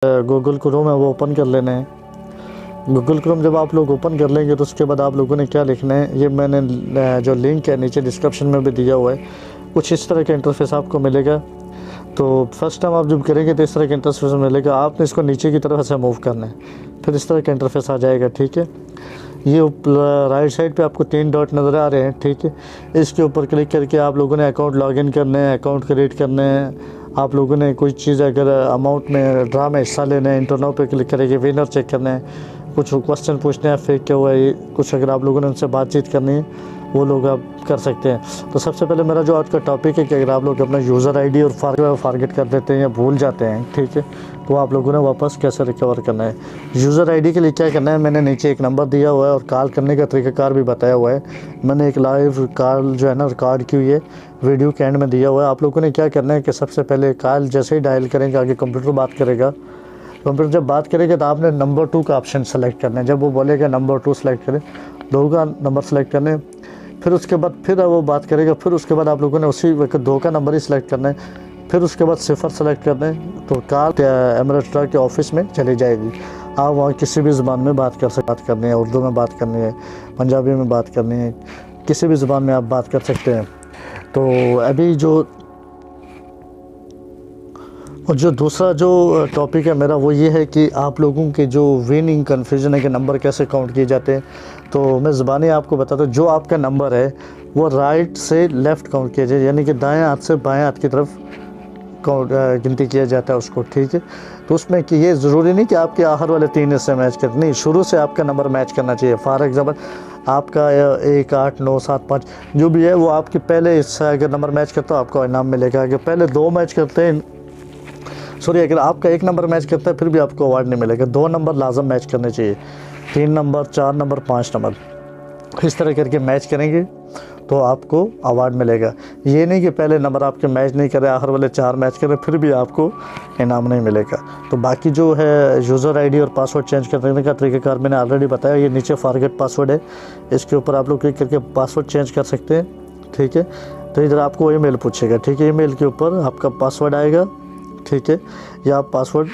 Google Chrome है वो open कर लेना है। गूगल क्रोम जब आप लोग ओपन कर लेंगे तो उसके बाद आप लोगों ने क्या लिखना है, ये मैंने जो लिंक है नीचे डिस्क्रिप्शन में भी दिया हुआ है, कुछ इस तरह का इंटरफेस आपको मिलेगा। तो फर्स्ट टाइम आप जब करेंगे तो इस तरह का इंटरफेस मिलेगा, आपने इसको नीचे की तरफ ऐसे मूव करना है, फिर इस तरह का इंटरफेस आ जाएगा। ठीक है, ये राइट साइड पे आपको 3 डॉट नज़र आ रहे हैं। ठीक है, इसके ऊपर क्लिक करके आप लोगों ने अकाउंट लॉगिन करना है, अकाउंट क्रिएट करना है। आप लोगों ने कोई चीज़ अगर अमाउंट में ड्रा में हिस्सा लेना है, इंटरनो पे क्लिक करके विनर चेक करना है, कुछ क्वेश्चन पूछने हैं फेक क्या हुआ है, कुछ अगर आप लोगों ने उनसे बातचीत करनी है वो लोग आप कर सकते हैं। तो सबसे पहले मेरा जो आज का टॉपिक है कि अगर आप लोग अपना यूज़र आईडी और फॉरगेट कर देते हैं या भूल जाते हैं, ठीक है, तो आप लोगों ने वापस कैसे रिकवर करना है। यूज़र आईडी के लिए क्या करना है, मैंने नीचे एक नंबर दिया हुआ है और कॉल करने का तरीकाकार भी बताया हुआ है। मैंने एक लाइव कॉल जो है ना रिकॉर्ड की हुई है, वीडियो के एंड में दिया हुआ है। आप लोगों ने क्या करना है कि सबसे पहले कॉल जैसे ही डायल करेंगे, आगे कंप्यूटर बात करेगा, कंप्यूटर जब बात करेगा तो आपने नंबर 2 का ऑप्शन सेलेक्ट करना है। जब वो बोलेगा नंबर 2 सेलेक्ट करें, 2 का नंबर सेलेक्ट करना है, फिर उसके बाद फिर वो बात करेगा, फिर उसके बाद आप लोगों ने उसी वक्त 2 का नंबर ही सिलेक्ट करना है, फिर उसके बाद 0 सेलेक्ट करना है। तो कॉल एमरेट्स के ऑफिस में चली जाएगी। आप वहाँ किसी भी ज़ुबान में बात करनी है, उर्दू में बात करनी है, पंजाबी में बात करनी है, किसी भी ज़ुबान में आप बात कर सकते हैं। तो अभी जो दूसरा जो टॉपिक है मेरा वो ये है कि आप लोगों के जो विनिंग कन्फ्यूजन है कि नंबर कैसे काउंट किए जाते हैं। तो मैं ज़बानी आपको बताता हूँ, जो आपका नंबर है वो राइट से लेफ़्ट काउंट किया जाए, यानी कि दाएं हाथ से बाएं हाथ की तरफ काउंट गिनती किया जाता है उसको। ठीक है, तो उसमें कि ये ज़रूरी नहीं कि आपके आखिर वाले 3 हिस्से मैच कर, नहीं, शुरू से आपका नंबर मैच करना चाहिए। फॉर एग्ज़ाम्पल आपका 1 8 9 7 5 जो भी है वो आपके पहले हिस्सा अगर नंबर मैच करता है आपको इनाम मिलेगा। अगर पहले 2 मैच करते हैं, सॉरी, अगर आपका 1 नंबर मैच करता है फिर भी आपको अवार्ड नहीं मिलेगा। 2 नंबर लाजम मैच करने चाहिए, 3 नंबर, 4 नंबर, 5 नंबर, इस तरह करके मैच करेंगे तो आपको अवार्ड मिलेगा। ये नहीं कि पहले नंबर आपके मैच नहीं करे, आखिर वाले 4 मैच करें फिर भी आपको इनाम नहीं मिलेगा। तो बाकी जो है यूज़र आईडी और पासवर्ड चेंज करने का तरीक़ाकार मैंने ऑलरेडी बताया। ये नीचे फॉरगेट पासवर्ड है, इसके ऊपर आप लोग क्लिक करके पासवर्ड चेंज कर सकते हैं। ठीक है, तो इधर आपको ईमेल पूछेगा। ठीक है, ईमेल के ऊपर आपका पासवर्ड आएगा। ठीक है, या आप पासवर्ड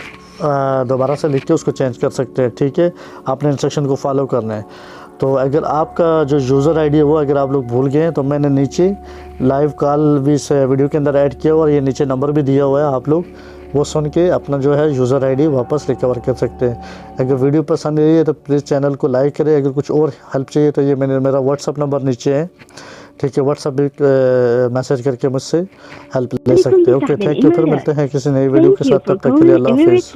दोबारा से लिख के उसको चेंज कर सकते हैं। ठीक है, आपने इंस्ट्रक्शन को फॉलो करना है। तो अगर आपका जो यूज़र आईडी है वो अगर आप लोग भूल गए हैं तो मैंने नीचे लाइव कॉल भी इस वीडियो के अंदर ऐड किया और ये नीचे नंबर भी दिया हुआ है, आप लोग वो सुन के अपना जो है यूज़र आईडी वापस रिकवर कर सकते हैं। अगर वीडियो पसंद आई है तो प्लीज़ चैनल को लाइक करें। अगर कुछ और हेल्प चाहिए तो ये मेरा व्हाट्सअप नंबर नीचे है। ठीक है, व्हाट्सअप भी मैसेज करके मुझसे हेल्प ले सकते हैं। Okay, thank you. फिर मिलते हैं किसी नई वीडियो के साथ, तब तक के लिए अल्लाह हाफिज़।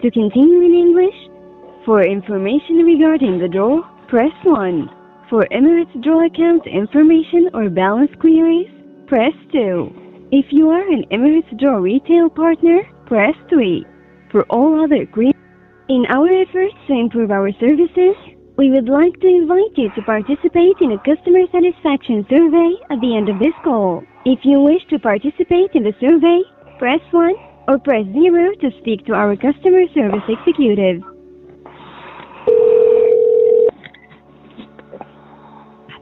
To continue in English, for information regarding the draw, press 1. For Emirates Draw account information or balance queries, press 2. If you are an Emirates Draw retail partner, press 3. For all other queries, in our efforts to improve our services, we would like to invite you to participate in a customer satisfaction survey at the end of this call. If you wish to participate in the survey, press 1 or press 0 to speak to our customer service executive.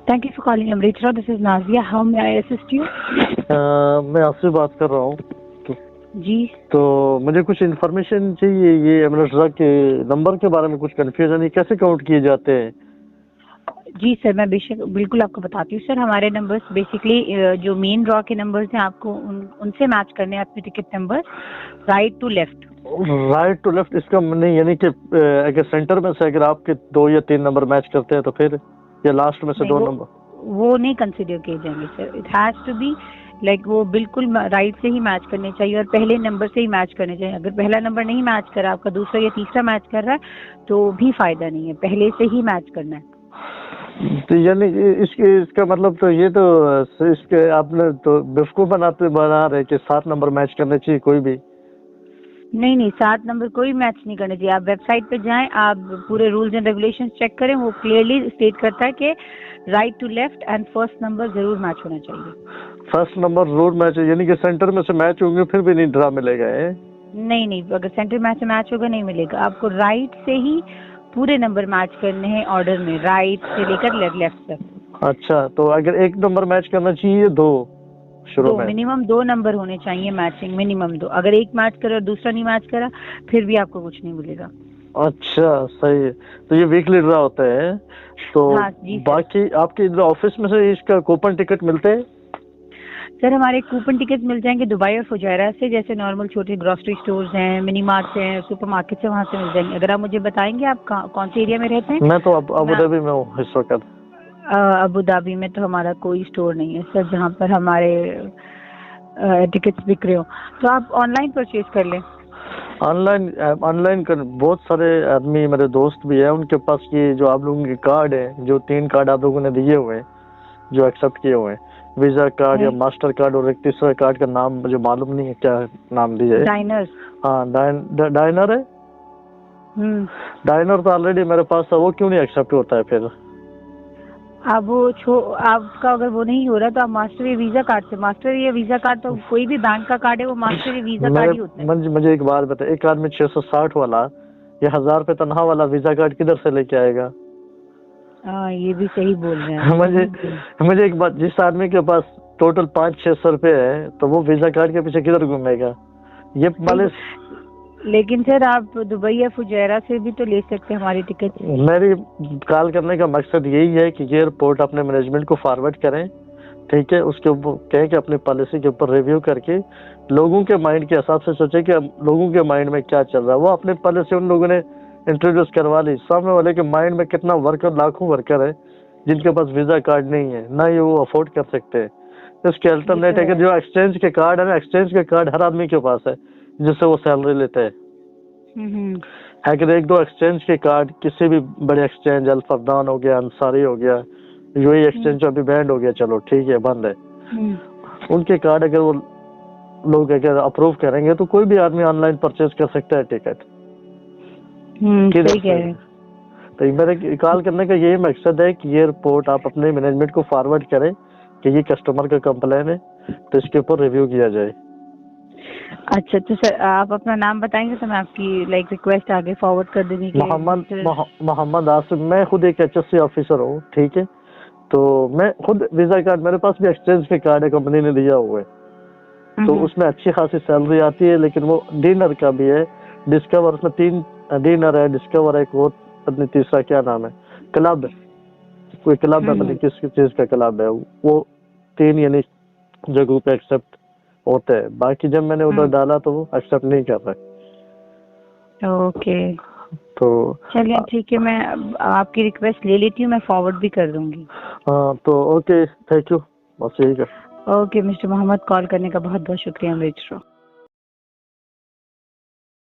Thank you for calling Emirates Draw. This is Nazia. How may I assist you? मैं आपसे बात कर रहा हूँ। जी, तो मुझे कुछ information चाहिए, ये एमरेट्स ड्रा के नंबर के बारे में कुछ कन्फ्यूजन है, कैसे काउंट किए जाते हैं। जी सर, मैं बिल्कुल आपको बताती हूँ सर। हमारे नंबर्स बेसिकली जो मेन ड्रॉ के नंबर्स हैं आपको उनसे मैच करने हैं अपने ticket number right to left. Right to left इसका नहीं, यानी कि अगर सेंटर में से अगर आपके 2 या 3 नंबर मैच करते हैं तो फिर, या लास्ट में से 2 नंबर, वो नहीं कंसिडर किए जाएंगे sir. It has to be like वो बिल्कुल राइट से ही मैच करने चाहिए और पहले नंबर से ही मैच करने चाहिए। अगर पहला नंबर नहीं मैच कर रहा, आपका दूसरा या तीसरा मैच कर रहा है तो भी फायदा नहीं है, पहले से ही मैच करना है। तो यानी इसका मतलब तो ये तो इसके आपने तो बेवकूफ़ बना रहे कि 7 नंबर मैच करने चाहिए कोई भी। नहीं, 7 नंबर कोई मैच नहीं करना चाहिए। आप वेबसाइट पे जाएं, आप पूरे रूल्स एंड रेगुलेशंस चेक करें, वो क्लियरली स्टेट करता है कि right to left and first number जरूर मैच होना चाहिए। फर्स्ट नंबर जरूर मैच है, यानी कि सेंटर में से मैच होंगे फिर भी नहीं ड्रा मिलेगा है? नहीं, अगर सेंटर मैच से मैच होगा नहीं मिलेगा। आपको राइट से ही पूरे नंबर मैच करने हैं ऑर्डर में, राइट से लेकर लेफ्ट तक। अच्छा, तो अगर 1 नंबर मैच करना चाहिए 2, शुरू में? मिनिमम 2 नंबर होने चाहिए मैचिंग, मिनिमम 2। अगर एक मैच करे और दूसरा नहीं मैच करा फिर भी आपको कुछ नहीं मिलेगा। अच्छा, सही है। तो ये वीकली ड्रा होता है, तो हाँ जी सर। बाकी आपके इधर ऑफिस में से इसका कूपन टिकट मिलते हैं? सर हमारे कूपन टिकट मिल जाएंगे दुबई और फुजैरा से, जैसे नॉर्मल छोटे ग्रोसरी स्टोर्स हैं, मिनी मार्ट हैं, सुपर मार्केट से, वहाँ से मिल जाएंगे। अगर आप मुझे बताएंगे आप कौन से एरिया में रहते हैं? मैं तो अबू धाबी में हूँ इस वक्त। अबू धाबी में तो हमारा कोई स्टोर नहीं है सर जहाँ पर हमारे टिकट्स बिक रहे हो, तो आप ऑनलाइन परचेज कर लें। ऑनलाइन कर, बहुत सारे आदमी मेरे दोस्त भी हैं, उनके पास ये जो आप लोगों के कार्ड है, जो 3 कार्ड आप लोगों ने दिए हुए हैं, जो एक्सेप्ट किए हुए हैं, वीजा कार्ड या मास्टर कार्ड, और एक तीसरा कार्ड का नाम मुझे मालूम नहीं है क्या नाम दिया है। डाइनर। हाँ, डायनर है। डायनर तो ऑलरेडी मेरे पास था, वो क्यों नहीं एक्सेप्ट होता है फिर? अब वो आपका अगर वो नहीं हो रहा तो आप मास्टर या वीजा कार्ड से, मास्टर या वीजा कार्ड तो कोई भी बैंक का कार्ड है वो मास्टर या वीजा कार्ड ही होता है। मुझे एक बात बता, एक आदमी 660 वाला या 1000 रुपए तनख्वाह वाला वीजा कार्ड किधर से लेके आएगा? हाँ ये भी सही बोल रहे हैं। मुझे एक बात, जिस आदमी के पास टोटल 500-600 रुपए है तो वो वीजा कार्ड के पीछे किधर घूमेगा? ये वाले। लेकिन सर आप दुबई या फुजैरा से भी तो ले सकते हैं हमारी टिकट। मेरी कॉल करने का मकसद यही है कि एयरपोर्ट अपने मैनेजमेंट को फॉरवर्ड करें, ठीक है, उसके ऊपर कहें कि अपनी पॉलिसी के ऊपर रिव्यू करके लोगों के माइंड के हिसाब से सोचे कि लोगों के माइंड में क्या चल रहा है। वो अपनी पॉलिसी उन लोगों ने इंट्रोड्यूस करवा ली, सामने वाले के माइंड में कितना वर्कर, लाखों वर्कर है जिनके पास वीजा कार्ड नहीं है, ना ही वो अफोर्ड कर सकते हैं। इसके अल्टरनेट है कि जो एक्सचेंज के कार्ड है ना, एक्सचेंज के कार्ड हर आदमी के पास है जिससे वो सैलरी लेते हैं। अगर 1-2 एक्सचेंज के कार्ड किसी भी बड़े एक्सचेंज, अल्फरदान हो गया, अंसारी हो गया, यूएई एक्सचेंज जो अभी बैंड हो गया, चलो ठीक है बंद है, उनके कार्ड अगर वो लोग अगर अप्रूव करेंगे तो कोई भी आदमी ऑनलाइन परचेज कर सकता है टिकट। सही कह रहे हैं। तो मेरे कॉल करने का यही मकसद है कि ये रिपोर्ट आप अपने मैनेजमेंट को फॉरवर्ड करें कि ये कस्टमर का कंप्लेन है, तो इसके ऊपर रिव्यू किया जाए। अच्छा तो सर आप अपना नाम बताएंगे तो मैं आपकी रिक्वेस्ट आगे फॉरवर्ड कर दूंगी। मोहम्मद आसिफ, मैं खुद एक HSC ऑफिसर हूँ, ठीक है, तो मैं खुद वीजा कार्ड, मेरे पास भी एक्सचेंज के कार्ड है, कंपनी ने दिया हुआ है, तो उसमें अच्छी खासी सैलरी आती है, लेकिन वो डिनर का भी है, डिस्कवर, उसमें 3 डिनर है, डिस्कवर है, एक और पत्नी तीसरा क्या नाम है, क्लब, कोई क्लब है, पता किस चीज का क्लब है, वो 3 यानी जगहों पे एक्सेप्ट होते हैं। बाकी जब मैंने उधर डाला तो वो एक्सेप्ट नहीं कर रहे। ओके, तो चलिए ठीक है, मैं आपकी रिक्वेस्ट ले लेती हूँ, मैं फॉरवर्ड भी कर दूंगी। हाँ तो ओके, थैंक यू, बस यही कर। ओके मिस्टर मोहम्मद, कॉल करने का बहुत बहुत शुक्रिया।